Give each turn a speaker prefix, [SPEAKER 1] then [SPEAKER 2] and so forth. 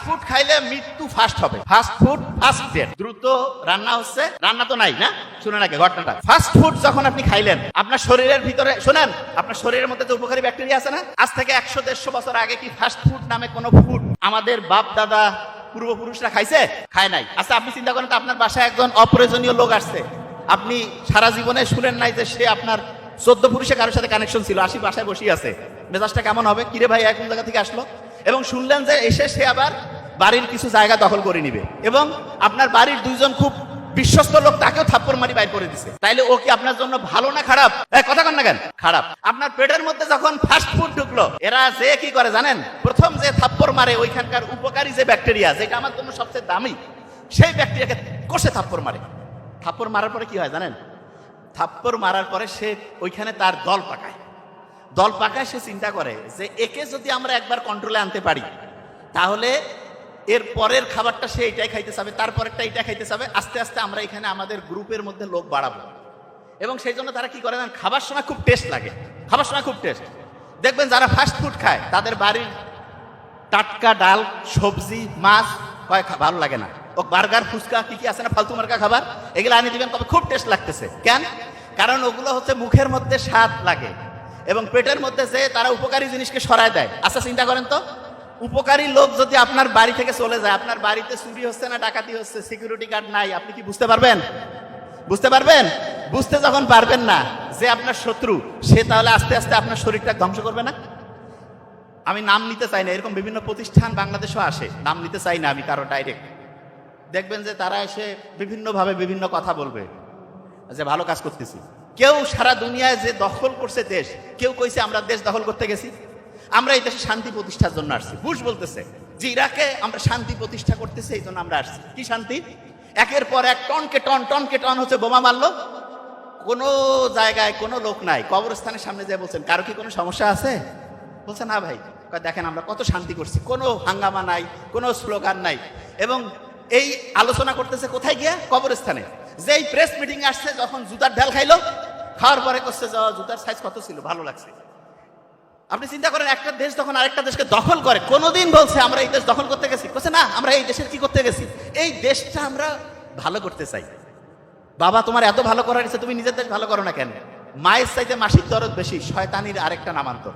[SPEAKER 1] Food খাইলে মৃত্যু fast হবে। ফাস্ট ফুড ফাস্ট ডেথ, দ্রুত রান্না হচ্ছে, রান্না তো নাই না, শুনেন আগে ঘটনাটা। ফাস্ট ফুড যখন আপনি খাইলেন, আপনার শরীরের ভিতরে, শোনেন, আপনার শরীরের মধ্যে তো উপকারী ব্যাকটেরিয়া আছে না? আজ থেকে 100-150 বছর আগে কি ফাস্ট ফুড নামে কোনো ফুড আমাদের বাপ দাদা পূর্বপুরুষরা খাইছে? খায় নাই। আচ্ছা আপনি চিন্তা করেন তো, আপনার বাসায় একজন অপ্রয়োজনীয় লোক আসছে, আপনি সারা জীবনে শুনেন নাই যে সে আপনার 14 পুরুষে কারোর সাথে কানেকশন ছিল, 80 বাসায় বসিয়ে আছে, মেজাজটা কেমন হবে? কিরে ভাই কোন জায়গা থেকে আসলো? এবং শুনলেন যে এসে সে আবার বাড়ির কিছু জায়গা দখল করে নিবে, এবং আপনার বাড়ির দুইজন খুব বিশ্বস্ত লোক তাকেও থাপ্পড় মারি বাইর করে দিছে, তাইলে ও কি আপনার জন্য ভালো না খারাপ? কথা কন না কেন? খারাপ। আপনার পেটের মধ্যে যখন ফাস্ট ফুড ঢুকলো, এরা যে কি করে জানেন? প্রথম যে থাপ্পড় মারে ওইখানকার উপকারী যে ব্যাকটেরিয়া, যেটা আমার জন্য সবচেয়ে দামি, সেই ব্যাকটেরিয়াকে কষে থাপ্পড় মারে। থাপ্পড় মারার পরে কি হয় জানেন? থাপ্পড় মারার পরে সে ওইখানে তার দল পাকায়। দল পাকায় সে চিন্তা করে যে একে যদি আমরা একবার কন্ট্রোলে আনতে পারি, তাহলে এর পরের খাবারটা সে এটাই খাইতে চাবে, তারপরেরটা এটা খাইতে চাবে, আস্তে আস্তে আমরা এখানে আমাদের গ্রুপের মধ্যে লোক বাড়াবো। এবং সেই জন্য তারা কি করে না, খাবার সময় খুব টেস্ট লাগে, খাবার সময় খুব টেস্ট। দেখবেন যারা ফাস্ট ফুড খায়, তাদের বাড়ির টাটকা ডাল, সবজি, মাছ হয় ভালো লাগে না, ও বার্গার, ফুচকা কি কি আছে না ফালতু মার্কা খাবার, এগুলো আনি দিবেন, তবে খুব টেস্ট লাগতেছে। কেন? কারণ ওগুলো হচ্ছে মুখের মধ্যে স্বাদ লাগে এবং পেটের মধ্যে যে তারা উপকারী জিনিসকে সরায় দেয়। আচ্ছা চিন্তা করেন তো, উপকারী লোক যদি আপনার বাড়ি থেকে চলে যায়, আপনার বাড়িতে চুরি হচ্ছে না ডাকাতি হচ্ছে, সিকিউরিটি গার্ড নাই, আপনি কি বুঝতে পারবেন? বুঝতে পারবেন? বুঝতে যখন পারবেন না যে আপনার শত্রু, সে তাহলে আস্তে আস্তে আপনার শরীরটা ধ্বংস করবে না? আমি নাম নিতে চাই না, এরকম বিভিন্ন প্রতিষ্ঠান বাংলাদেশেও আসে, নাম নিতে চাই না আমি কারো ডাইরেক্ট। দেখবেন যে তারা এসে বিভিন্নভাবে বিভিন্ন কথা বলবে যে ভালো কাজ করতেছি। কেউ সারা দুনিয়ায় যে দখল করছে দেশ, কেউ কইছে আমরা দেশ দখল করতে গেছি, আমরা এই দেশে শান্তি প্রতিষ্ঠার জন্য আসছি। বুশ বলতেছে যে ইরাকে আমরা শান্তি প্রতিষ্ঠা করতেছি, এই জন্য আমরা আসছি। কি শান্তি? একের পর এক টনকে টন হচ্ছে বোমা মারলো, কোনো জায়গায় কোনো লোক নাই, কবরস্থানের সামনে যেয়ে বলছেন কারো কি কোনো সমস্যা আছে? বলছে না ভাই, দেখেন আমরা কত শান্তি করছি, কোনো হাঙ্গামা নাই, কোনো স্লোগান নাই। এবং এই আলোচনা করতেছে কোথায় গিয়া? কবরস্থানে। যেই প্রেস মিটিং আসছে, যখন জুতার ঢাল খাইলো, খাওয়ার পরে করছে জুতার সাইজ কত ছিল, ভালো লাগছে। আপনি চিন্তা করেন, একটা দেশ যখন আরেকটা দেশকে দখল করে, কোনোদিন বলছে আমরা এই দেশ দখল করতে গেছি? বলছে না, আমরা এই দেশের কি করতে গেছি? এই দেশটা আমরা ভালো করতে চাই। বাবা তোমার এত ভালো করার ইচ্ছে, তুমি নিজের দেশ ভালো করো না কেন? মায়ের চাইতে মাসির দরদ বেশি, শয়তানির আরেকটা নামান্তর।